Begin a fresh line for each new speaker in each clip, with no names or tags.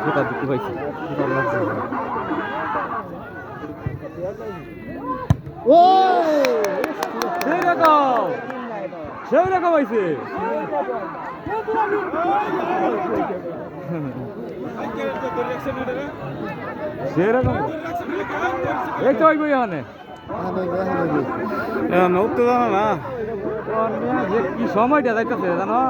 যেটা দেখতে পাইছি সেই রকম হয়েছে সেরকম এই তো হইব এখানে উঠতে জানো না কি সময়টা যাইতেছে জানো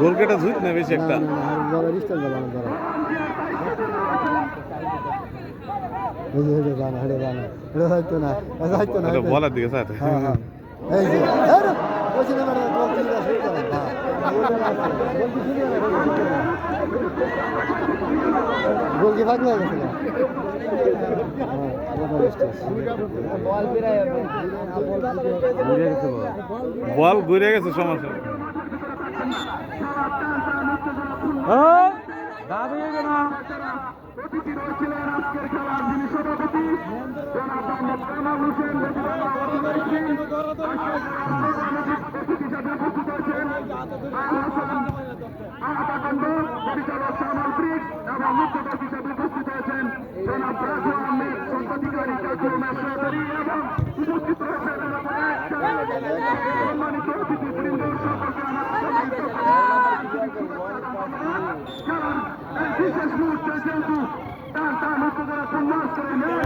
গোল কেটে ঝুঁক না বেশি একটা বলার দিকে সাথে
গোলকি ভাগ হয়ে গেছে
বল ঘুরে গেছে সমস্যা
অতিথি রয়েছিলেন আজকের খেলার যিনি সভাপতি কামাল হোসেন অতিথি হিসাবে উপস্থিত হয়েছেন আহতাকাণ্ড পরিচালক শামাল ব্রিক্স এবং মুখ্যদর্শক হিসাবে উপস্থিত হয়েছেন জনাব রাজু আহমেদ সত্তাধিকারী কাজী সহকারী এবং উপস্থিত রয়েছেন সম্মানিত অতিথিবৃন্দ সকলকে আমার বিশেষ মুহূর্তে যেহেতু টান টান হচ্ছে যারা সম্মান করে